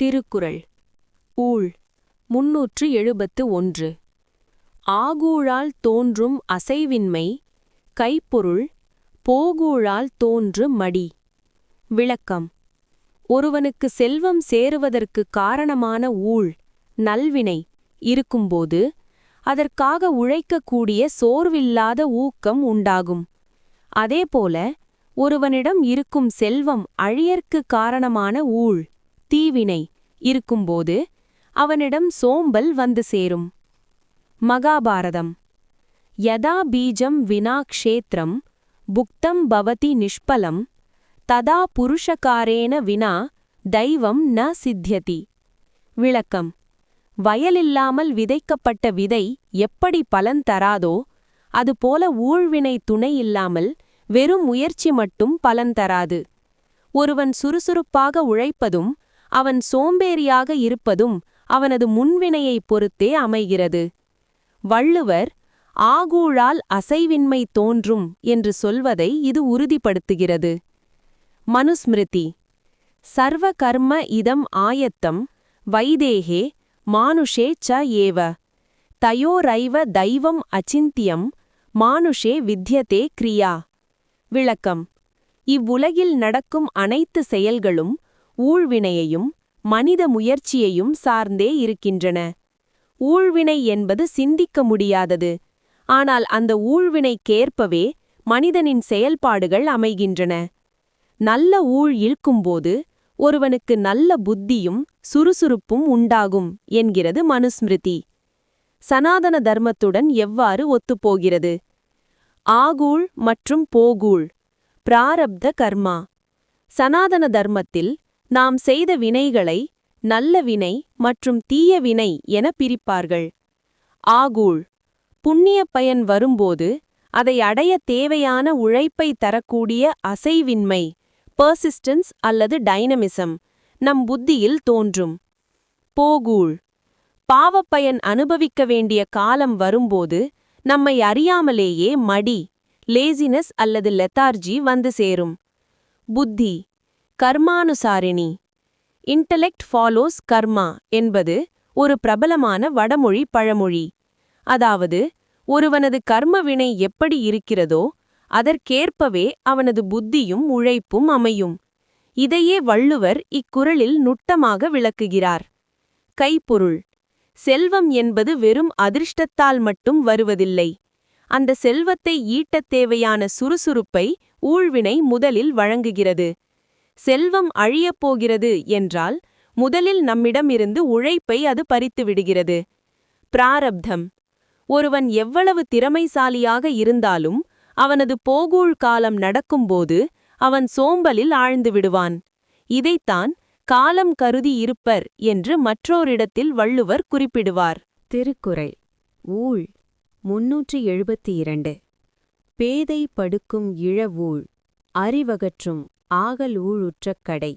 திருக்குறள் ஊழ் 371. ஆகூழால் தோன்றும் அசைவின்மை கைப்பொருள் போகூழால் தோன்று மடி. விளக்கம். ஒருவனுக்கு செல்வம் சேருவதற்கு காரணமான ஊழ் நல்வினை இருக்கும்போது அதற்காக உழைக்கக்கூடிய சோர்வில்லாத ஊக்கம் உண்டாகும். அதேபோல ஒருவனிடம் இருக்கும் செல்வம் அழியற்கு காரணமான ஊழ் தீவினை இருக்கும்போது அவனிடம் சோம்பல் வந்து சேரும். மகாபாரதம். யதா பீஜம் வினா க்ஷேத்ரம் புக்தம் பவதி நிஷ்பலம் ததா புருஷகாரேன வினா தெய்வம் ந சித்யதி. விளக்கம். வயலில்லாமல் விதைக்கப்பட்ட விதை எப்படி பலன் தராதோ அதுபோல ஊழ்வினை துணை இல்லாமல் வெறும் முயற்சி மட்டும் பலன் தராது. ஒருவன் சுறுசுறுப்பாக உழைப்பதும் அவன் சோம்பேறியாக இருப்பதும் அவனது முன்வினையைப் பொறுத்தே அமைகிறது. வள்ளுவர் ஆகூழால் அசைவின்மை தோன்றும் என்று சொல்வதை இது உறுதிப்படுத்துகிறது. மனுஸ்மிருதி. சர்வ கர்ம இதம் ஆயத்தம் வைதேகே மானுஷே ச ஏவ தயோரைவ தெய்வம் அச்சிந்தியம் மானுஷே வித்யதே கிரியா. விளக்கம். இவ்வுலகில் நடக்கும் அனைத்து செயல்களும் ஊழ்வினையையும் மனித முயற்சியையும் சார்ந்தே இருக்கின்றன. ஊழ்வினை என்பது சிந்திக்க முடியாதது. ஆனால் அந்த ஊழ்வினைக்கேற்பவே மனிதனின் செயல்பாடுகள் அமைகின்றன. நல்ல ஊழ் இருக்கும்போது ஒருவனுக்கு நல்ல புத்தியும் சுறுசுறுப்பும் உண்டாகும் என்கிறது மனுஸ்மிருதி. சனாதன தர்மத்துடன் எவ்வாறு ஒத்துப்போகிறது? ஆகூழ் மற்றும் போகூழ் பிராரப்த கர்மா. சனாதன தர்மத்தில் நாம் செய்த வினைகளை நல்ல வினை மற்றும் தீய வினை என பிரிப்பார்கள். ஆகூழ் புண்ணிய பயன் வரும்போது அதை அடைய தேவையான உழைப்பை தரக்கூடிய அசைவின்மை பெர்சிஸ்டன்ஸ் அல்லது டைனமிசம் நம் புத்தியில் தோன்றும். போகூழ் பாவப்பயன் அனுபவிக்க வேண்டிய காலம் வரும்போது நம்மை அறியாமலேயே மடி லேசினஸ் அல்லது லெத்தார்ஜி வந்து சேரும். புத்தி கர்மானுசாரிணி. இன்டலெக்ட் ஃபாலோஸ் கர்மா என்பது ஒரு பிரபலமான வடமொழி பழமொழி. அதாவது ஒருவனது கர்மவினை எப்படி இருக்கிறதோ அதற்கேற்பவே அவனது புத்தியும் உழைப்பும் அமையும். இதையே வள்ளுவர் இக்குறளில் நுட்பமாக விளக்குகிறார். கைப்பொருள். செல்வம் என்பது வெறும் அதிர்ஷ்டத்தால் மட்டும் வருவதில்லை. அந்த செல்வத்தை ஈட்டத் தேவையான சுறுசுறுப்பை ஊழ்வினை முதலில் வழங்குகிறது. செல்வம் அழியப்போகிறது என்றால் முதலில் நம்மிடமிருந்து உழைப்பை அது பறித்துவிடுகிறது. பிராரப்தம். ஒருவன் எவ்வளவு திறமைசாலியாக இருந்தாலும் அவனது போகூழ் காலம் நடக்கும்போது அவன் சோம்பலில் ஆழ்ந்து விடுவான். இதைத்தான் காலம் கருதி இருப்பர் என்று மற்றோரிடத்தில் வள்ளுவர் குறிப்பிடுவார். திருக்குறள் ஊழ் 372. பேதை படுக்கும் இழவூழ் அறிவகற்றும் ஆகல் ஊழுற்ற கடை.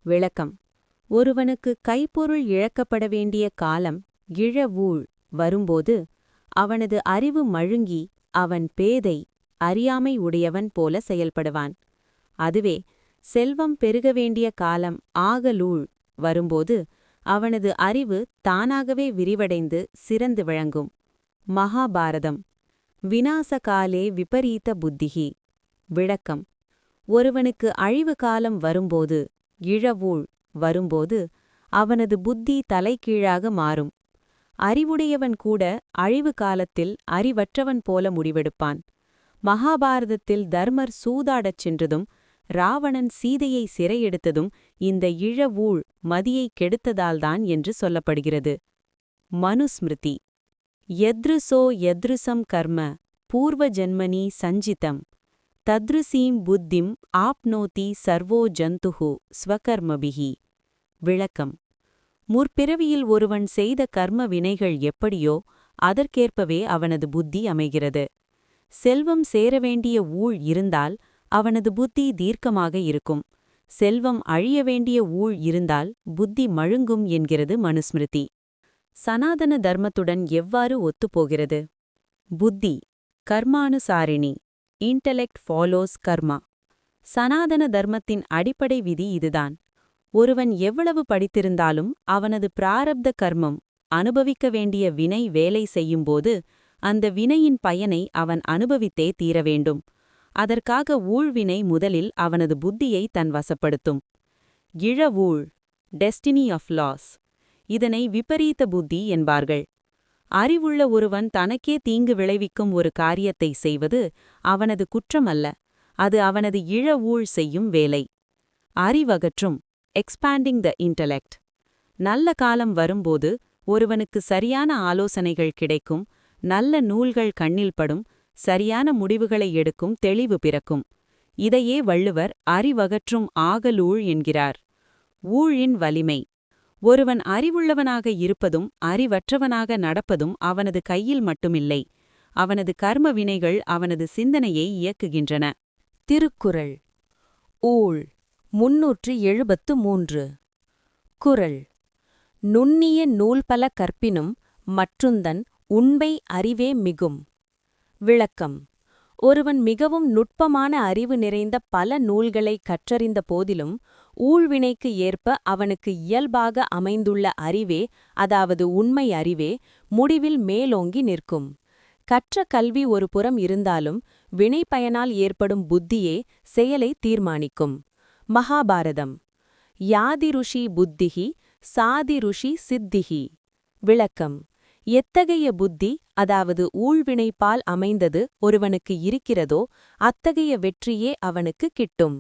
விளக்கம். ஒருவனுக்கு கைப்பொருள் இழக்கப்பட வேண்டிய காலம் இழவூழ் வரும்போது அவனது அறிவு மழுங்கி அவன் பேதை அறியாமை உடையவன் போல செயல்படுவான். அதுவே செல்வம் பெருக வேண்டிய காலம் ஆகலூழ் வரும்போது அவனது அறிவு தானாகவே விரிவடைந்து சிறந்து விளங்கும். மகாபாரதம். விநாசகாலே விபரீத புத்திகி. விளக்கம். ஒருவனுக்கு அழிவு காலம் வரும்போது இழவூழ் வரும்போது அவனது புத்தி தலைகீழாக மாறும். அறிவுடையவன் கூட அழிவு காலத்தில் அறிவற்றவன் போல முடிவெடுப்பான். மகாபாரதத்தில் தர்மர் சூதாடச் சென்றதும் ராவணன் சீதையை சிறையெடுத்ததும் இந்த இழவூழ் மதியைக் கெடுத்ததால்தான் என்று சொல்லப்படுகிறது. மனுஸ்மிருதி. யத்ருசோ யத்ருசம் கர்ம பூர்வ ஜன்மனி சஞ்சிதம் தத்ருசீம் புத்திம் ஆப்னோதி சர்வோ ஜந்துஹு ஸ்வகர்மபிஹி. விளக்கம். முற்பிறவியில் ஒருவன் செய்த கர்ம வினைகள் எப்படியோ அதற்கேற்பவே அவனது புத்தி அமைகிறது. செல்வம் சேரவேண்டிய ஊழ் இருந்தால் அவனது புத்தி தீர்க்கமாக இருக்கும். செல்வம் அழிய வேண்டிய ஊழ் இருந்தால் புத்தி மழுங்கும் என்கிறது மனுஸ்மிருதி. சனாதன தர்மத்துடன் எவ்வாறு ஒத்துப்போகிறது? புத்தி கர்மானுசாரிணி. இன்டலெக்ட் ஃபாலோஸ் கர்மா. சனாதன தர்மத்தின் அடிப்படை விதி இதுதான். ஒருவன் எவ்வளவு படித்திருந்தாலும் அவனது பிராரப்த கர்மம் அனுபவிக்க வேண்டிய வினை வேலை செய்யும்போது அந்த வினையின் பயனை அவன் அனுபவித்தே தீர வேண்டும். அதற்காக ஊழ்வினை முதலில் அவனது புத்தியை தன் வசப்படுத்தும். இழவூழ், டெஸ்டினி ஆஃப் லாஸ், இதனை விபரீத புத்தி என்பார்கள். அறிவுள்ள ஒருவன் தனக்கே தீங்கு விளைவிக்கும் ஒரு காரியத்தை செய்வது அவனது குற்றமல்ல, அது அவனது இழவூழ் செய்யும் வேலை. அறிவகற்றும், எக்ஸ்பாண்டிங் த இன்டலெக்ட். நல்ல காலம் வரும்போது ஒருவனுக்கு சரியான ஆலோசனைகள் கிடைக்கும், நல்ல நூல்கள் கண்ணில் படும், சரியான முடிவுகளை எடுக்கும் தெளிவு பிறக்கும். இதையே வள்ளுவர் அறிவகற்றும் ஆகலூழ் என்கிறார். ஊழின் வலிமை. ஒருவன் அறிவுள்ளவனாக இருப்பதும் அறிவற்றவனாக நடப்பதும் அவனது கையில் மட்டுமில்லை, அவனது கர்ம வினைகள் அவனது சிந்தனையை இயக்குகின்றன. திருக்குறள். ஊழ் 373. குறள். நுண்ணிய நூல்பல கற்பினும் மற்றுந்தன் உண்மை அறிவே மிகும். விளக்கம். ஒருவன் மிகவும் நுட்பமான அறிவு நிறைந்த பல நூல்களை கற்றறிந்த போதிலும் ஊழ்வினைக்கு ஏற்ப அவனுக்கு இயல்பாக அமைந்துள்ள அறிவே, அதாவது உண்மை அறிவே, முடிவில் மேலோங்கி நிற்கும். கற்ற கல்வி ஒரு புறம் இருந்தாலும் வினை பயனால் ஏற்படும் புத்தியே செயலை தீர்மானிக்கும். மகாபாரதம். யாதிருஷி புத்திஹி சாதிருஷி சித்திஹி. விளக்கம். எத்தகைய புத்தி, அதாவது ஊழ்வினைப்பால் அமைந்தது ஒருவனுக்கு இருக்கிறதோ அத்தகைய வெற்றியே அவனுக்கு கிட்டும்.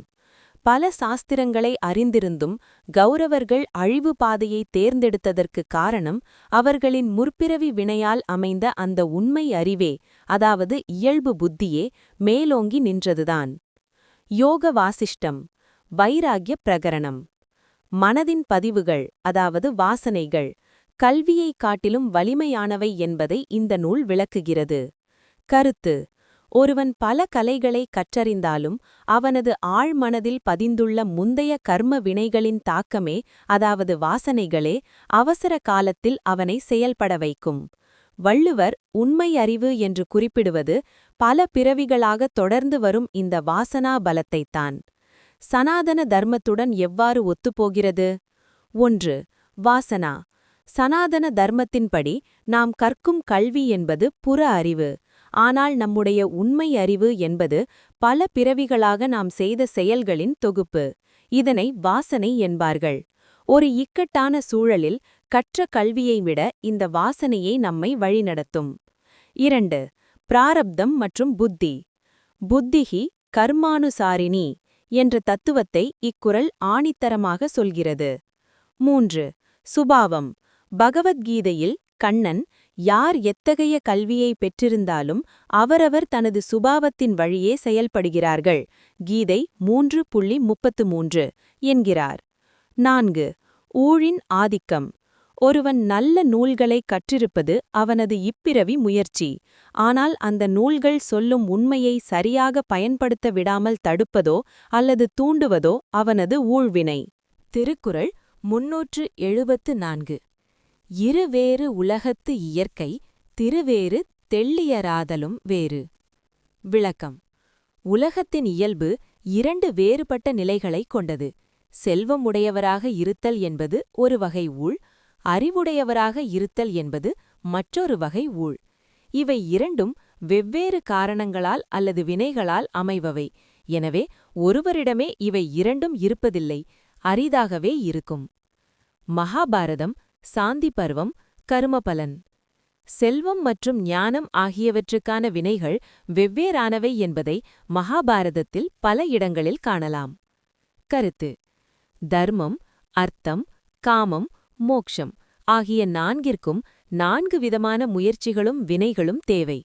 பல சாஸ்திரங்களை அறிந்திருந்தும் கௌரவர்கள் அழிவு பாதையை தேர்ந்தெடுத்ததற்கு காரணம் அவர்களின் முற்பிறவி வினையால் அமைந்த அந்த உண்மை அறிவே, அதாவது இயல்பு புத்தியே மேலோங்கி நின்றதுதான். யோக வாசிஷ்டம். வைராக்ய பிரகரணம். மனதின் பதிவுகள், அதாவது வாசனைகள் கல்வியைக் காட்டிலும் வலிமையானவை என்பதை இந்த நூல் விளக்குகிறது. கருத்து. ஒருவன் பல கலைகளை கற்றறிந்தாலும் அவனது ஆழ்மனதில் பதிந்துள்ள முந்தைய கர்ம வினைகளின் தாக்கமே, அதாவது வாசனைகளே, அவசர காலத்தில் அவனை செயல்பட வைக்கும். வள்ளுவர் உண்மை அறிவு என்று குறிப்பிடுவது பல பிறவிகளாக தொடர்ந்து வரும் இந்த வாசனா பலத்தைத்தான். சனாதன தர்மத்துடன் எவ்வாறு ஒத்துப்போகிறது? 1. வாசனா. சனாதன தர்மத்தின்படி நாம் கற்கும் கல்வி என்பது புற அறிவு. ஆனால் நம்முடைய உண்மை அறிவு என்பது பல பிறவிகளாக நாம் செய்த செயல்களின் தொகுப்பு. இதனை வாசனை என்பார்கள். ஒரு இக்கட்டான சூழலில் கற்ற கல்வியை விட இந்த வாசனையை நம்மை வழிநடத்தும். 2. பிராரப்தம் மற்றும் புத்தி. புத்திஹி கர்மானுசாரிணி என்ற தத்துவத்தை இக்குறள் ஆணித்தரமாக சொல்கிறது. 3. சுபாவம். பகவத்கீதையில் கண்ணன் யார் எத்தகைய கல்வியை பெற்றிருந்தாலும் அவரவர் தனது சுபாவத்தின் வழியே செயல்படுகிறார்கள், கீதை 3.33 என்கிறார். 4. ஊழின் ஆதிக்கம். ஒருவன் நல்ல நூல்களை கற்றிருப்பது அவனது இப்பிறவி முயற்சி. ஆனால் அந்த நூல்கள் சொல்லும் உண்மையை சரியாக பயன்படுத்த விடாமல் தடுப்பதோ அல்லது தூண்டுவதோ அவனது ஊழ்வினை. திருக்குறள் 374. இருவேறு உலகத்து இயற்கை திருவேறு தெள்ளியராதலும் வேறு. விளக்கம். உலகத்தின் இயல்பு 2 வேறுபட்ட நிலைகளைக் கொண்டது. செல்வம் உடையவராக இருத்தல் என்பது ஒரு வகை ஊழ், அறிவுடையவராக இருத்தல் என்பது மற்றொரு வகை ஊழ். இவை இரண்டும் வெவ்வேறு காரணங்களால் அல்லது வினைகளால் அமைபவை. எனவே ஒருவரிடமே இவை இரண்டும் இருப்பதில்லை, அரிதாகவே இருக்கும். மகாபாரதம். சாந்தி பருவம். கருமபலன். செல்வம் மற்றும் ஞானம் ஆகியவற்றுக்கான வினைகள் வெவ்வேறானவை என்பதை மகாபாரதத்தில் பல இடங்களில் காணலாம். கருத்து. தர்மம், அர்த்தம், காமம், மோக்ஷம் ஆகிய 4ற்கும் 4 விதமான முயற்சிகளும் வினைகளும் தேவை.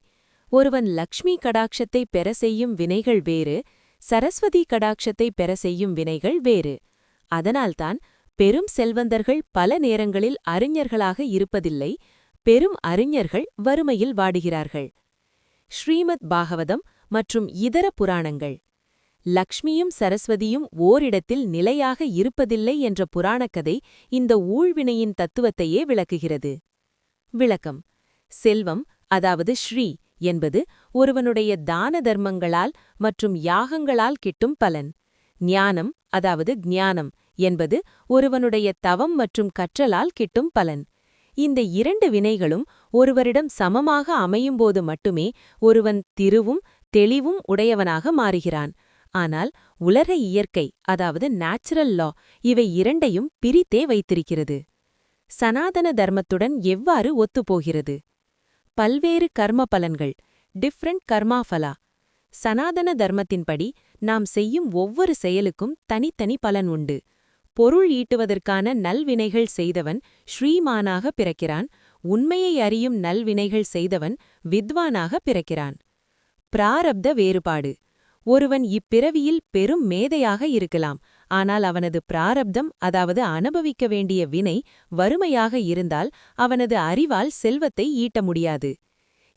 ஒருவன் லக்ஷ்மி கடாட்சத்தை பெற செய்யும் வினைகள் வேறு, சரஸ்வதி கடாட்சத்தை பெற செய்யும் வினைகள் வேறு. அதனால்தான் பெரும் செல்வந்தர்கள் பல நேரங்களில் அறிஞர்களாக இருப்பதில்லை, பெரும் அறிஞர்கள் வறுமையில் வாடுகிறார்கள். ஸ்ரீமத் பாகவதம் மற்றும் இதர புராணங்கள். லக்ஷ்மியும் சரஸ்வதியும் ஓரிடத்தில் நிலையாக இருப்பதில்லை என்ற புராணக்கதை இந்த ஊழ்வினையின் தத்துவத்தையே விளக்குகிறது. விளக்கம். செல்வம், அதாவது ஸ்ரீ என்பது ஒருவனுடைய தான தர்மங்களால் மற்றும் யாகங்களால் கிட்டும் பலன். ஞானம், அதாவது ஞானம் என்பது ஒருவனுடைய தவம் மற்றும் கற்றலால் கிட்டும் பலன். இந்த இரண்டு வினைகளும் ஒருவரிடம் சமமாக அமையும்போது மட்டுமே ஒருவன் திருவும் தெளிவும் உடையவனாக மாறுகிறான். ஆனால் உலக இயற்கை, அதாவது நேச்சுரல் லா, இவை இரண்டையும் பிரித்தே வைத்திருக்கிறது. சனாதன தர்மத்துடன் எவ்வாறு ஒத்துப்போகிறது? பல்வேறு கர்ம பலன்கள், டிஃப்ரெண்ட் கர்மாஃபலா. சனாதன தர்மத்தின்படி நாம் செய்யும் ஒவ்வொரு செயலுக்கும் தனித்தனி பலன் உண்டு. பொருள் ஈட்டுவதற்கான நல்வினைகள் செய்தவன் ஸ்ரீமானாக பிறக்கிறான். உண்மையை அறியும் நல்வினைகள் செய்தவன் வித்வானாக பிறக்கிறான். பிராரப்த வேறுபாடு. ஒருவன் இப்பிறவியில் பெரும் மேதையாக இருக்கலாம். ஆனால் அவனது பிராரப்தம், அதாவது அனுபவிக்க வேண்டிய வினை வறுமையாக இருந்தால் அவனது அறிவால் செல்வத்தை ஈட்ட முடியாது.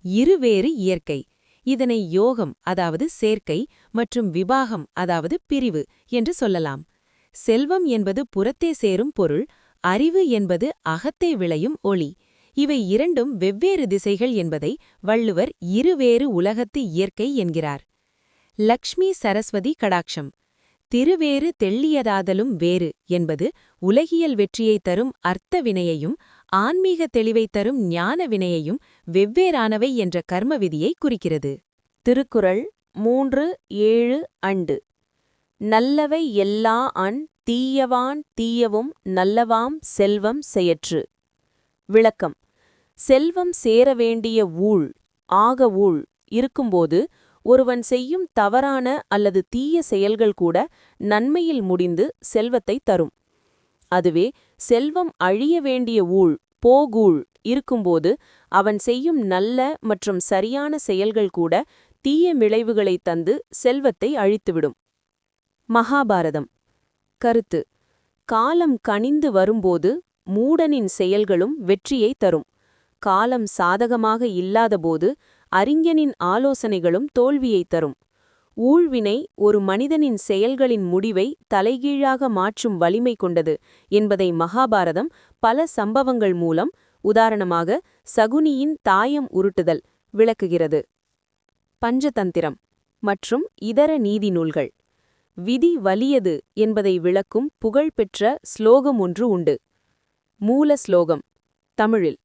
இருவேறு இயற்கை. இதனை யோகம், அதாவது சேர்க்கை, மற்றும் விபாகம், அதாவது பிரிவு என்று சொல்லலாம். செல்வம் என்பது புறத்தே சேரும் பொருள், அறிவு என்பது அகத்தே விளையும் ஒளி. இவை இரண்டும் வெவ்வேறு திசைகள் என்பதை வள்ளுவர் இருவேறு உலகத்து இயற்கை என்கிறார். லக்ஷ்மி சரஸ்வதி கடாட்சம். திருவேறு தெள்ளியதாதலும் வேறு என்பது உலகியல் வெற்றியைத் தரும் அர்த்த வினையையும் ஆன்மீக தெளிவைத் தரும் ஞான வினையையும் வெவ்வேறானவை என்ற கர்ம விதியை குறிக்கிறது. திருக்குறள் 3:7 அண்டு. நல்லவை எல்லா அன் தீயவான் தீயவும் நல்லவாம் செல்வம் செயற்று. விளக்கம். செல்வம் சேர வேண்டிய ஊழ், ஆக ஊழ் இருக்கும்போது ஒருவன் செய்யும் தவறான அல்லது தீய செயல்கள் கூட நன்மையில் முடிந்து செல்வத்தை தரும். அதுவே செல்வம் அழிய வேண்டிய ஊழ், போகூழ் இருக்கும்போது அவன் செய்யும் நல்ல மற்றும் சரியான செயல்கள் கூட தீய விளைவுகளைத் தந்து செல்வத்தை அழித்துவிடும். மகாபாரதம். கருத்து. காலம் கனிந்து வரும்போது மூடனின் செயல்களும் வெற்றியை தரும். காலம் சாதகமாக இல்லாதபோது அறிஞனின் ஆலோசனைகளும் தோல்வியைத் தரும். ஊழ்வினை ஒரு மனிதனின் செயல்களின் முடிவை தலைகீழாக மாற்றும் வலிமை கொண்டது என்பதை மகாபாரதம் பல சம்பவங்கள் மூலம், உதாரணமாக சகுனியின் தாயம் உருட்டுதல், விளக்குகிறது. பஞ்சதந்திரம் மற்றும் இதர நீதி நூல்கள். விதி வலியது என்பதை விளக்கும் புகழ்பெற்ற ஸ்லோகம் ஒன்று உண்டு. மூல ஸ்லோகம் தமிழில்.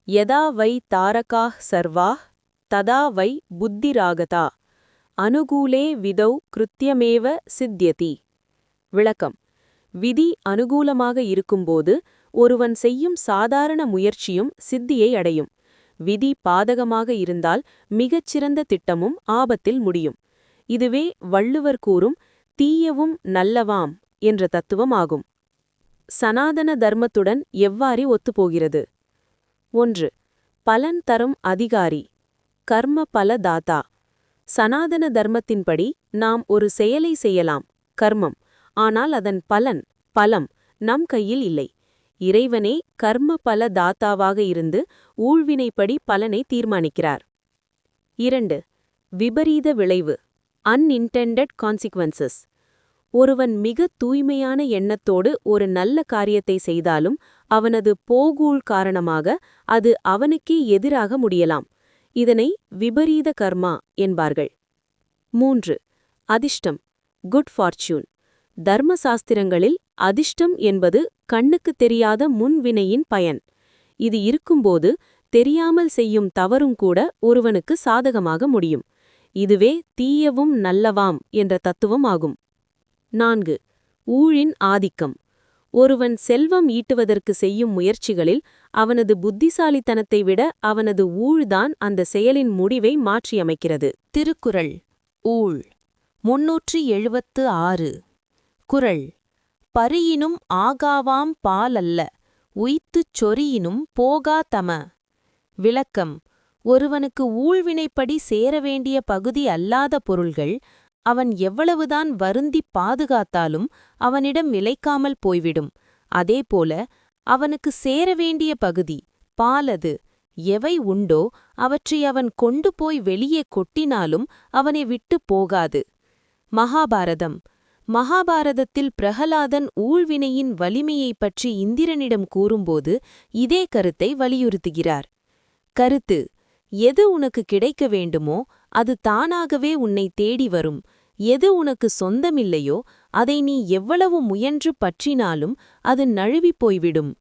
யதா வை தாரகாஹ் சர்வாஹ் ததா வை புத்திராகதா அனுகூலே விதௌ கிருத்யமேவ சித்யதி. விளக்கம். விதி அனுகூலமாக இருக்கும்போது ஒருவன் செய்யும் சாதாரண முயற்சியும் சித்தியை அடையும். விதி பாதகமாக இருந்தால் மிகச்சிறந்த திட்டமும் ஆபத்தில் முடியும். இதுவே வள்ளுவர் கூறும் தீயவும் நல்லவாம் என்ற தத்துவம் ஆகும். சனாதன தர்மத்துடன் எவ்வாறு ஒத்துப்போகிறது? 1. பலன் தரும் அதிகாரி, கர்ம பல தாத்தா. சனாதன தர்மத்தின்படி நாம் ஒரு செயலை செய்யலாம், கர்மம். ஆனால் அதன் பலம் நம் கையில் இல்லை. இறைவனே கர்ம பல தாத்தாவாக இருந்து ஊழ்வினைப்படி பலனை தீர்மானிக்கிறார். 2. விபரீத விளைவு, அன்இன்டெண்டட் கான்சிக்வன்சஸ். ஒருவன் மிக தூய்மையான எண்ணத்தோடு ஒரு நல்ல காரியத்தை செய்தாலும் அவனது போகூழ் காரணமாக அது அவனுக்கே எதிராக முடியலாம். இதனை விபரீத கர்மா என்பார்கள். 3. அதிர்ஷ்டம், குட் ஃபார்ச்சூன். தர்மசாஸ்திரங்களில் அதிர்ஷ்டம் என்பது கண்ணுக்குத் தெரியாத முன்வினையின் பயன். இது இருக்கும்போது தெரியாமல் செய்யும் தவறும் கூட ஒருவனுக்கு சாதகமாக முடியும். இதுவே தீயவும் நல்லவாம் என்ற தத்துவம் ஆகும். 4. ஊழின் ஆதிக்கம். ஒருவன் செல்வம் ஈட்டுவதற்கு செய்யும் முயற்சிகளில் அவனது புத்திசாலித்தனத்தை விட அவனது ஊழ்தான் அந்த செயலின் முடிவை மாற்றியமைக்கிறது. திருக்குறள். ஊழ் 376. குறள். பரியினும் ஆகாவாம் பாலல்ல, உய்த்துச் சொரியினும் போகா தம. விளக்கம். ஒருவனுக்கு ஊழ்வினைப்படி சேர வேண்டிய பகுதி அல்லாத பொருள்கள் அவன் எவ்வளவுதான் வருந்திப் பாதுகாத்தாலும் அவனிடம் நிலைக்காமல் போய்விடும். அதேபோல அவனுக்கு சேர வேண்டிய பகுதி பாலது எவை உண்டோ அவற்றை அவன் கொண்டு போய் வெளியே கொட்டினாலும் அவனை விட்டுப் போகாது. மகாபாரதம். மகாபாரதத்தில் பிரகலாதன் ஊழ்வினையின் வலிமையைப் பற்றி இந்திரனிடம் கூறும்போது இதே கருத்தை வலியுறுத்துகிறார். கருத்து. எது உனக்கு கிடைக்க வேண்டுமோ அது தானாகவே உன்னை தேடி வரும். எது உனக்கு சொந்தமில்லையோ அதை நீ எவ்வளவு முயன்று பற்றினாலும் அது நழுவிப் போய்விடும்.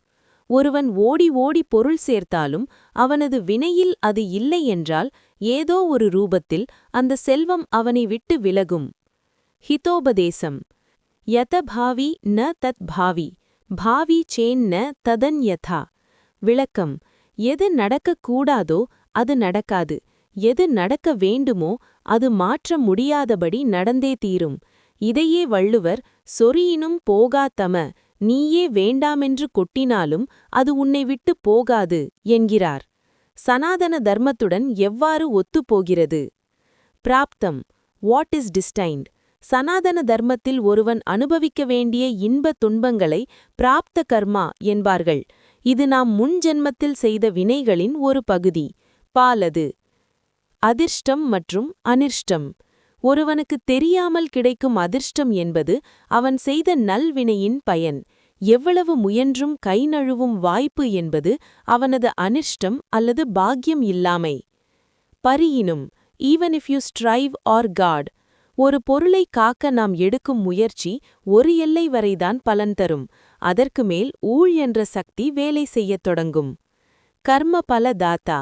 ஒருவன் ஓடி ஓடி பொருள் சேர்த்தாலும் அவனது வினையில் அது இல்லை என்றால் ஏதோ ஒரு ரூபத்தில் அந்த செல்வம் அவனை விட்டு விலகும். ஹிதோபதேசம். யத பாவி ந தத் பாவி, பாவி சேன்ன ததன்யதா. விளக்கம். எது நடக்கக்கூடாதோ அது நடக்காது, எது நடக்க வேண்டுமோ அது மாற்ற முடியாதபடி நடந்தே தீரும். இதையே வள்ளுவர் சொறியினும் போகாதம, நீயே வேண்டாமென்று கொட்டினாலும் அது உன்னை விட்டு போகாது என்கிறார். சனாதன தர்மத்துடன் எவ்வாறு ஒத்துப்போகிறது? பிராப்தம். What is destined? சனாதன தர்மத்தில் ஒருவன் அனுபவிக்க வேண்டிய இன்ப துன்பங்களை பிராப்த கர்மா என்பார்கள். இது நாம் முன் ஜென்மத்தில் செய்த வினைகளின் ஒரு பகுதி. பாலது. அதிர்ஷ்டம் மற்றும் அனிர்ஷ்டம். ஒருவனுக்கு தெரியாமல் கிடைக்கும் அதிர்ஷ்டம் என்பது அவன் செய்த நல்வினையின் பயன். எவ்வளவு முயன்றும் கை நழுவும் வாய்ப்பு என்பது அவனது அனிர்ஷ்டம் அல்லது பாக்கியம் இல்லாமை. பரியினும். Even if you strive hard. ஒரு பொருளை காக்க நாம் எடுக்கும் முயற்சி ஒரு எல்லை வரைதான் பலன் தரும். அதற்கு மேல் ஊழ் என்ற சக்தி வேலை செய்யத் தொடங்கும். கர்ம பல தாத்தா.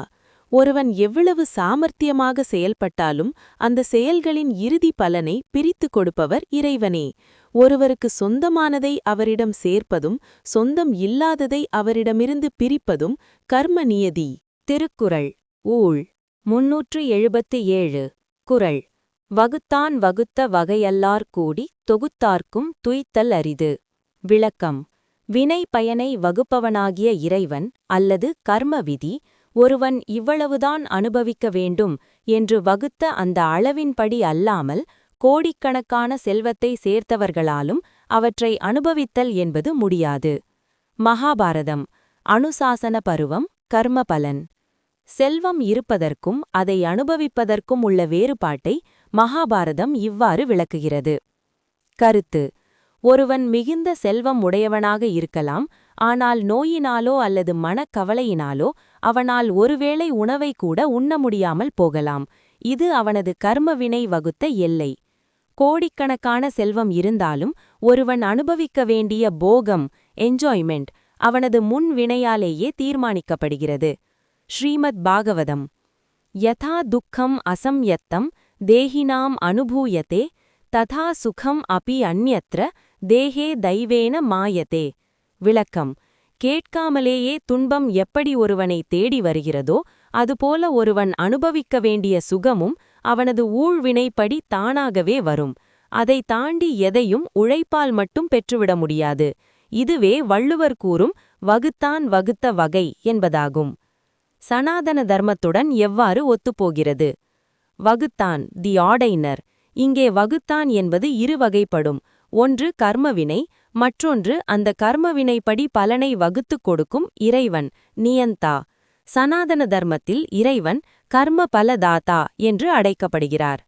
ஒருவன் எவ்வளவு சாமர்த்தியமாக செயல்பட்டாலும் அந்த செயல்களின் இறுதி பலனை பிரித்துக் கொடுப்பவர் இறைவனே. ஒருவருக்கு சொந்தமானதை அவரிடம் சேர்ப்பதும் சொந்தம் இல்லாததை அவரிடமிருந்து பிரிப்பதும் கர்ம நியதி. திருக்குறள். ஊழ். 377. குறள். வகுத்தான் வகுத்த வகையல்லார் கூடி தொகுத்தார்க்கும் துய்த்தல் அரிது. விளக்கம். வினை பயனை வகுப்பவனாகிய இறைவன் அல்லது கர்ம விதி ஒருவன் இவ்வளவுதான் அனுபவிக்க வேண்டும் என்று வகுத்த அந்த அளவின்படி அல்லாமல் கோடிக்கணக்கான செல்வத்தை சேர்த்தவர்களாலும் அவற்றை அனுபவித்தல் என்பது முடியாது. மகாபாரதம். அனுசாசன பருவம். கர்மபலன். செல்வம் இருப்பதற்கும் அதை அனுபவிப்பதற்கும் உள்ள வேறுபாட்டை மகாபாரதம் இவ்வாறு விளக்குகிறது. கருத்து. ஒருவன் மிகுந்த செல்வம் உடையவனாக இருக்கலாம், ஆனால் நோயினாலோ அல்லது மனக்கவலையினாலோ அவனால் ஒருவேளை உணவை கூட உண்ண முடியாமல் போகலாம். இது அவனது கர்மவினை வகுத்த எல்லை. கோடிக்கணக்கான செல்வம் இருந்தாலும் ஒருவன் அனுபவிக்க வேண்டிய போகம், என்ஜாய்மெண்ட், அவனது முன் வினையாலேயே தீர்மானிக்கப்படுகிறது. ஸ்ரீமத் பாகவதம். யதா துக்கம் அசம்யத்தம் தேஹினாம் அனுபூயதே ததா சுகம் அபி அந்யத்ர தேஹே தைவேன மாயதே. விளக்கம். கேட்காமலேயே துன்பம் எப்படி ஒருவனை தேடி வருகிறதோ அதுபோல ஒருவன் அனுபவிக்க வேண்டிய சுகமும் அவனது ஊழ்வினைப்படி தானாகவே வரும். அதை தாண்டி எதையும் உழைப்பால் மட்டும் பெற்றுவிட முடியாது. இதுவே வள்ளுவர் கூறும் வகுத்தான் வகுத்த வகை என்பதாகும். சனாதன தர்மத்துடன் எவ்வாறு ஒத்துப்போகிறது? வகுத்தான், தி ஆர்டைனர். இங்கே வகுத்தான் என்பது இரு வகைப்படும். ஒன்று கர்மவினை, மற்றொன்று அந்த கர்மவினைப்படி பலனை வகுத்துக் கொடுக்கும் இறைவன், நியந்தா. சனாதன தர்மத்தில் இறைவன் கர்ம பலதாத்தா என்று அழைக்கப்படுகிறார்.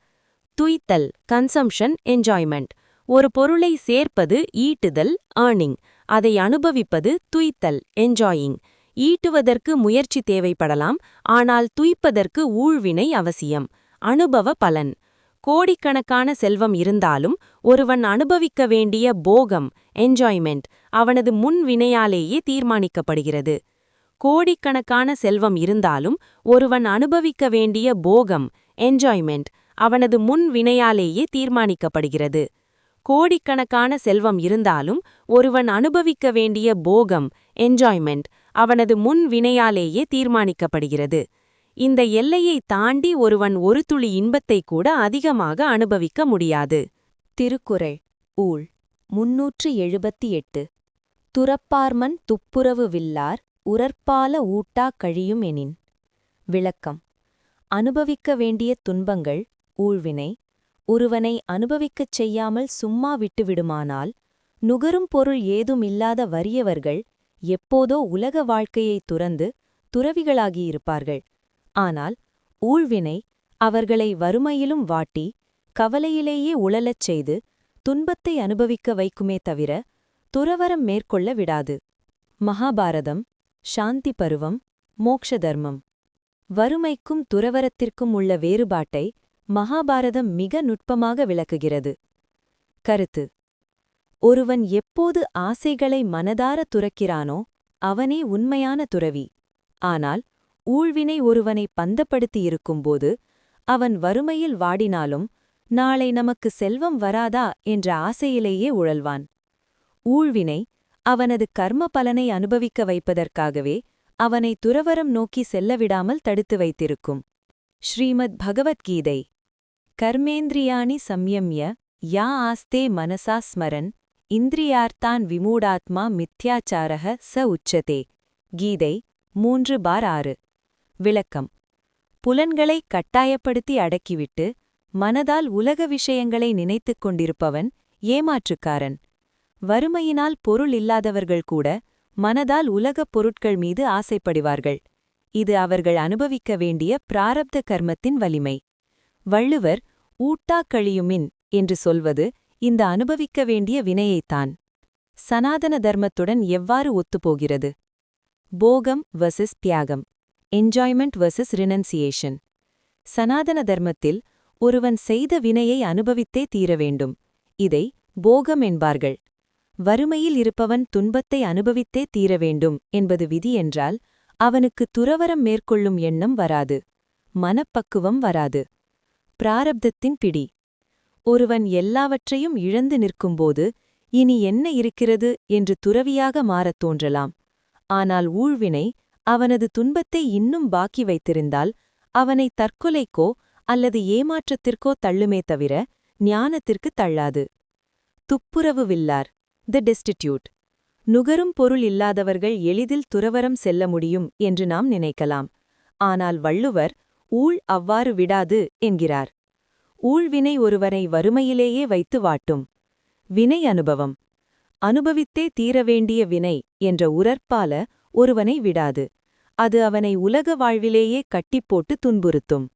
துய்த்தல், கன்சம்ஷன், என்ஜாய்மெண்ட். ஒரு பொருளை சேர்ப்பது ஈட்டுதல், ஏர்னிங். அதை அனுபவிப்பது துய்த்தல், என்ஜாயிங். ஈட்டுவதற்கு முயற்சி தேவைப்படலாம், ஆனால் துய்ப்பதற்கு ஊழ்வினை அவசியம். அனுபவ பலன். கோடிக்கணக்கான செல்வம் இருந்தாலும் ஒருவன் அனுபவிக்க வேண்டிய போகம், என்ஜாய்மெண்ட், அவனது முன் வினையாலேயே தீர்மானிக்கப்படுகிறது. கோடிக்கணக்கான செல்வம் இருந்தாலும் ஒருவன் அனுபவிக்க வேண்டிய போகம், என்ஜாய்மெண்ட், அவனது முன் வினையாலேயே தீர்மானிக்கப்படுகிறது. கோடிக்கணக்கான செல்வம் இருந்தாலும் ஒருவன் அனுபவிக்க வேண்டிய போகம், என்ஜாய்மெண்ட், அவனது முன் வினையாலேயே தீர்மானிக்கப்படுகிறது. இந்த எல்லையை தாண்டி ஒருவன் ஒரு துளி இன்பத்தை கூட அதிகமாக அனுபவிக்க முடியாது. திருக்குறள். ஊழ். 378. துறப்பார்மன் துப்புரவு வில்லார் உரற்பால ஊட்டாக் கழியும் எனின். விளக்கம். அனுபவிக்க வேண்டிய துன்பங்கள், ஊழ்வினை, ஒருவனை அனுபவிக்கச் செய்யாமல் சும்மா விட்டுவிடுமானால், நுகரும் பொருள் ஏதுமில்லாத வறியவர்கள் எப்போதோ உலக வாழ்க்கையைத் துறந்து துறவிகளாகியிருப்பார்கள். ஆனால் ஊழ்வினை அவர்களை வறுமையிலும் வாட்டி கவலையிலேயே உழலச் செய்து துன்பத்தை அனுபவிக்க வைக்குமே தவிர துறவரம் மேற்கொள்ள விடாது. மகாபாரதம். சாந்தி பருவம். மோக்ஷ தர்மம். வறுமைக்கும் துறவரத்திற்கும் உள்ள வேறுபாட்டை மகாபாரதம் மிக நுட்பமாக விளக்குகிறது. கருத்து: ஒருவன் எப்போது ஆசைகளை மனதார துறக்கிறானோ அவனே உண்மையான துறவி. ஆனால் ஊழ்வினை ஒருவனை பந்தப்படுத்தியிருக்கும்போது அவன் வறுமையில் வாடினாலும் நாளை நமக்கு செல்வம் வராதா என்ற ஆசையிலேயே உழல்வான். ஊழ்வினை அவனது கர்ம பலனை அனுபவிக்க வைப்பதற்காகவே அவனை துறவரம் நோக்கி செல்லவிடாமல் தடுத்து வைத்திருக்கும். ஸ்ரீமத் பகவத்கீதை. கர்மேந்திரியாணி சம்யம்ய யா ஆஸ்தே மனசா ஸ்மரன் இந்திரியார்த்தான் விமூடாத்மா மித்யாச்சாரக ச உச்சதே. கீதை 3:6. விளக்கம்: புலன்களை கட்டாயப்படுத்தி அடக்கிவிட்டு மனதால் உலக விஷயங்களை நினைத்துக் கொண்டிருப்பவன் ஏமாற்றுக்காரன். வறுமையினால் பொருள் இல்லாதவர்கள் கூட மனதால் உலகப் பொருட்கள் மீது ஆசைப்படுவார்கள். இது அவர்கள் அனுபவிக்க வேண்டிய பிராரப்த கர்மத்தின் வலிமை. வள்ளுவர் ஊட்டா கழியுமின் என்று சொல்வது இந்த அனுபவிக்க வேண்டிய வினையைத்தான். சனாதன தர்மத்துடன் எவ்வாறு ஒத்துப்போகிறது? போகம் வெர்சஸ் தியாகம், என்ஜாய்மெண்ட் வெர்சஸ் ரினன்சியேஷன். சனாதன தர்மத்தில் ஒருவன் செய்த வினையை அனுபவித்தே தீர வேண்டும். இதை போகம் என்பார்கள். வறுமையில் இருப்பவன் துன்பத்தை அனுபவித்தே தீர வேண்டும் என்பது விதி என்றால் அவனுக்கு துறவரம் மேற்கொள்ளும் எண்ணம் வராது, மனப்பக்குவம் வராது. பிராரப்தத்தின் பிடி. ஒருவன் எல்லாவற்றையும் இழந்து நிற்கும்போது இனி என்ன இருக்கிறது என்று துறவியாக மாறத் தோன்றலாம். ஆனால் ஊழ்வினை அவனது துன்பத்தை இன்னும் பாக்கி வைத்திருந்தால் அவனை தற்கொலைக்கோ அல்லது ஏமாற்றத்திற்கோ தள்ளுமே தவிர ஞானத்திற்கு தள்ளாது. துப்புரவு வில்லார், தி டெஸ்டிடியூட். நுகரும் பொருள் இல்லாதவர்கள் எளிதில் துறவரம் செல்ல முடியும் என்று நாம் நினைக்கலாம். ஆனால் வள்ளுவர் ஊழ் அவ்வாறு விடாது என்கிறார். ஊழ்வினை ஒருவரை வறுமையிலேயே வைத்து வாட்டும். வினை அனுபவம். அனுபவித்தே தீரவேண்டிய வினை என்ற உரற்பால ஒருவனை விடாது. அது அவனை உலக வாழ்விலேயே கட்டிப்போட்டு துன்புறுத்தும்.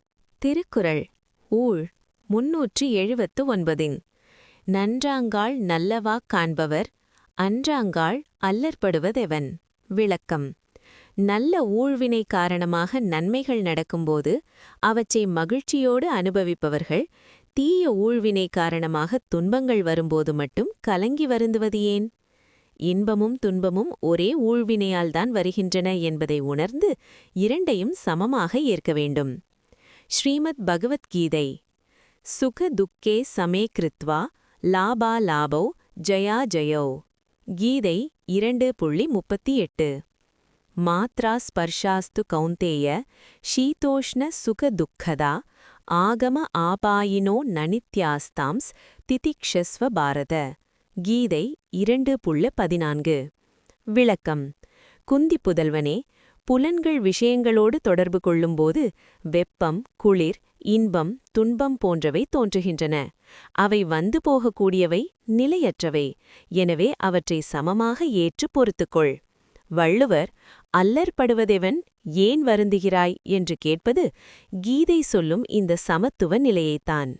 திருக்குறள். ஊழ் 379. நன்றாங்காள் நல்லவாக் காண்பவர் அன்றாங்காள் அல்லற்படுவதெவன். விளக்கம்: நல்ல ஊழ்வினை காரணமாக நன்மைகள் நடக்கும்போது அவற்றை மகிழ்ச்சியோடு அனுபவிப்பவர்கள் தீய ஊழ்வினை காரணமாக துன்பங்கள் வரும்போது மட்டும் கலங்கி வருந்துவது ஏன்? இன்பமும் துன்பமும் ஒரே ஊழ்வினையால்தான் வருகின்றன என்பதை உணர்ந்து இரண்டையும் சமமாக ஏற்க வேண்டும். ஸ்ரீமத் பகவத்கீதை. சுக துக்கே சமே கிருத்வா லாபா லாபோ ஜயா ஜயோ. கீதை 2:38. மாத்ரா ஸ்பர்ஷாஸ்து கௌந்தேய ஷீதோஷ்ண சுக துக்கதா ஆகம ஆபாயினோ நனித்யாஸ்தாம்ஸ் திதிக்ஷஸ்வ பாரத. கீதை 2:14. விளக்கம்: குந்தி புதல்வனே, புலன்கள் விஷயங்களோடு தொடர்பு கொள்ளும்போது வெப்பம், குளிர், இன்பம், துன்பம் போன்றவை தோன்றுகின்றன. அவை வந்து போகக்கூடியவை, நிலையற்றவை. எனவே அவற்றை சமமாக ஏற்று பொறுத்துக்கொள். வள்ளுவர் அல்லற்படுவதெவன், ஏன் வருந்துகிறாய் என்று கேட்பது கீதை சொல்லும் இந்த சமத்துவ நிலையைத்தான்.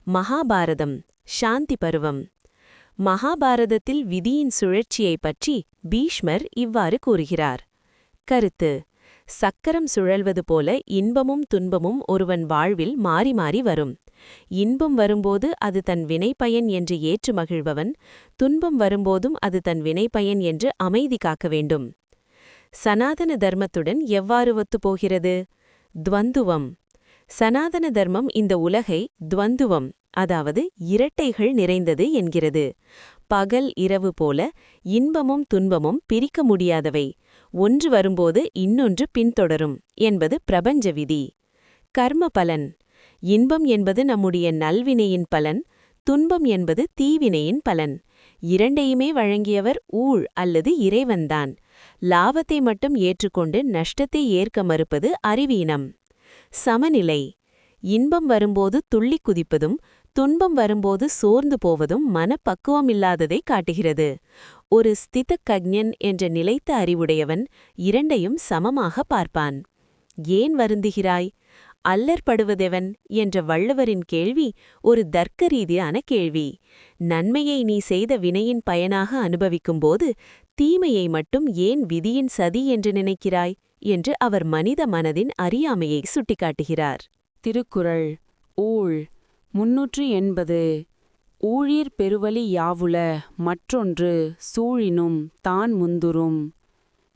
மகாபாரதம். சாந்தி பருவம். மகாபாரதத்தில் விதியின் சுழற்சியைப் பற்றி பீஷ்மர் இவ்வாறு கூறுகிறார். கருத்து: சக்கரம் சுழல்வது போல இன்பமும் துன்பமும் ஒருவன் வாழ்வில் மாறி மாறி வரும். இன்பம் வரும்போது அது தன் வினைப்பயன் என்று ஏற்று மகிழ்பவன், துன்பம் வரும்போதும் அது தன் வினைப்பயன் என்று அமைதி காக்க வேண்டும். சனாதன தர்மத்துடன் எவ்வாறு ஒத்துப்போகிறது? துவந்துவம். சனாதன தர்மம் இந்த உலகை துவந்துவம், அதாவது இரட்டைகள் நிறைந்தது என்கிறது. பகல் இரவு போல இன்பமும் துன்பமும் பிரிக்க முடியாதவை. ஒன்று வரும்போது இன்னொன்று பின்தொடரும் என்பது பிரபஞ்ச விதி. கர்ம பலன். இன்பம் என்பது நம்முடைய நல்வினையின் பலன், துன்பம் என்பது தீவினையின் பலன். இரண்டையுமே வழங்கியவர் ஊழ் அல்லது இறைவன்தான். லாபத்தை மட்டும் ஏற்றுக்கொண்டு நஷ்டத்தை ஏற்க மறுப்பது அறிவீனம். சமநிலை. இன்பம் வரும்போது துள்ளி குதிப்பதும் துன்பம் வரும்போது சோர்ந்து போவதும் மனப்பக்குவமில்லாததை காட்டுகிறது. ஒரு ஸ்திதக்கஞன் என்ற நிலைத்த அறிவுடையவன் இரண்டையும் சமமாக பார்ப்பான். ஏன் வருந்துகிறாய்? அல்லற்படுவதெவன் என்ற வள்ளுவரின் கேள்வி ஒரு தர்க்க ரீதியான கேள்வி. நன்மையை நீ செய்த வினையின் பயனாக அனுபவிக்கும்போது தீமையை மட்டும் ஏன் விதியின் சதி என்று நினைக்கிறாய் என்று அவர் மனித மனதின் அறியாமையை சுட்டிக்காட்டுகிறார். திருக்குறள். ஊழ் 380. ஊழிற் பெருவலி யாவுள மற்றொன்று சூழினும் தான் முந்துரும்.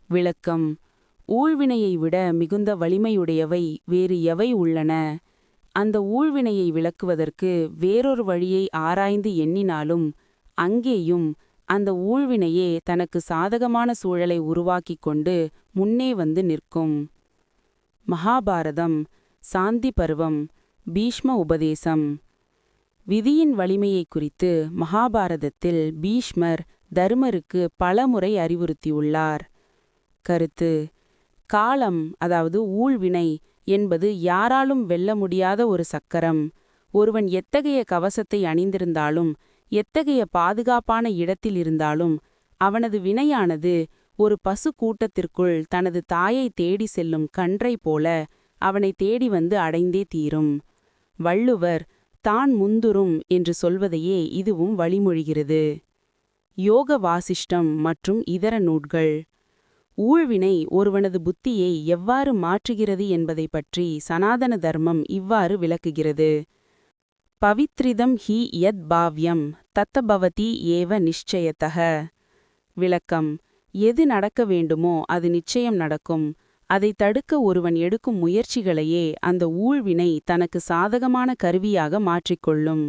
விளக்கம். ஊழ்வினையை விட மிகுந்த வலிமையுடையவை வேறு எவை உள்ளன? அந்த ஊழ்வினையை விளக்குவதற்கு வேறொரு வழியை ஆராய்ந்து எண்ணினாலும் அங்கேயும் அந்த ஊழ்வினையே தனக்கு சாதகமான சூழலை உருவாக்கிக் கொண்டு முன்னே வந்து நிற்கும். மகாபாரதம் சாந்தி பருவம் பீஷ்ம உபதேசம். விதியின் வலிமையை குறித்து மகாபாரதத்தில் பீஷ்மர் தருமருக்கு பலமுறை அறிவுறுத்தியுள்ளார். கருத்து. காலம், அதாவது ஊழ்வினை என்பது யாராலும் வெல்ல முடியாத ஒரு சக்கரம். ஒருவன் எத்தகைய கவசத்தை அணிந்திருந்தாலும் எத்தகைய பாதுகாப்பான இடத்தில் இருந்தாலும் அவனது வினையானது ஒரு பசு கூட்டத்திற்குள் தனது தாயை தேடி செல்லும் கன்றை போல அவனை தேடி வந்து அடைந்தே தீரும். வள்ளுவர் தான் முந்துரும் என்று சொல்வதையே இதுவும் வழிமொழிகிறது. யோக வாசிஷ்டம் மற்றும் இதர நூல்கள். ஊழ்வினை ஒருவனது புத்தியை எவ்வாறு மாற்றுகிறது என்பதை பற்றி சனாதன தர்மம் இவ்வாறு விளக்குகிறது. பவித்ரிதம் ஹி யத் பாவ்யம் தத்தபவதி ஏவ நிச்சயத்தக. விளக்கம். எது நடக்க வேண்டுமோ அது நிச்சயம் நடக்கும். அதை தடுக்க ஒருவன் எடுக்கும் முயற்சிகளையே அந்த ஊழ்வினை தனக்கு சாதகமான கருவியாக மாற்றிக்கொள்ளும்.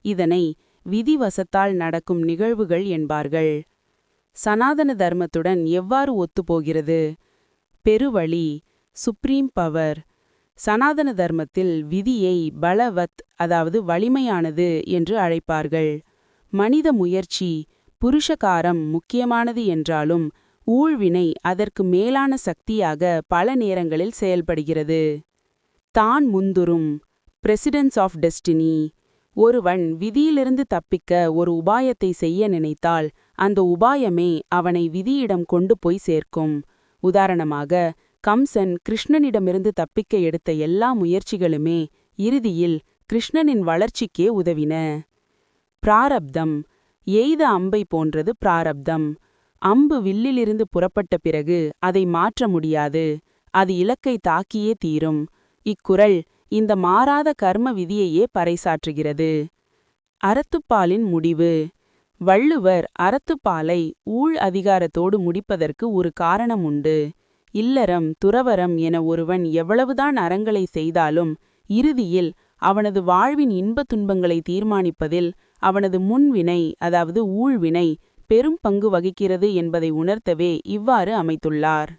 இதனை விதிவசத்தால் நடக்கும் நிகழ்வுகள் என்பார்கள். சனாதன தர்மத்துடன் எவ்வாறு ஒத்துப்போகிறது? பெருவழி, சுப்ரீம் பவர். சனாதன தர்மத்தில் விதியை பலவத், அதாவது வலிமையானது என்று அழைப்பார்கள். மனித முயற்சி, புருஷகாரம் முக்கியமானது என்றாலும் ஊழ்வினை அதற்கு மேலான சக்தியாக பல நேரங்களில் செயல்படுகிறது. தான் முந்துரும். Presidents of destiny. ஒருவன் விதியிலிருந்து தப்பிக்க ஒரு உபாயத்தை செய்ய நினைத்தால் அந்த உபாயமே அவனை விதியிடம் கொண்டு போய் சேர்க்கும். உதாரணமாக, கம்சன் கிருஷ்ணனிடமிருந்து தப்பிக்க எடுத்த எல்லா முயற்சிகளுமே இறுதியில் கிருஷ்ணனின் வளர்ச்சிக்கே உதவின. பிராரப்தம். எய்த அம்பை போன்றது பிராரப்தம். அம்பு வில்லிலிருந்து புறப்பட்ட பிறகு அதை மாற்ற முடியாது. அது இலக்கை தாக்கியே தீரும். இக்குறள் இந்த மாறாத கர்ம விதியையே பறைசாற்றுகிறது. அறத்துப்பாலின் முடிவு. வள்ளுவர் அறத்துப்பாலை ஊழ் அதிகாரத்தோடு முடிப்பதற்கு ஒரு காரணம் உண்டு. இல்லறம், துறவறம் என ஒருவன் எவ்வளவுதான் அறங்களை செய்தாலும் இறுதியில் அவனது வாழ்வின் இன்பத் துன்பங்களை தீர்மானிப்பதில் அவனது முன்வினை, அதாவது ஊழ்வினை பெரும் பங்கு வகிக்கிறது என்பதை உணர்த்தவே இவ்வாறு அமைத்துள்ளார்.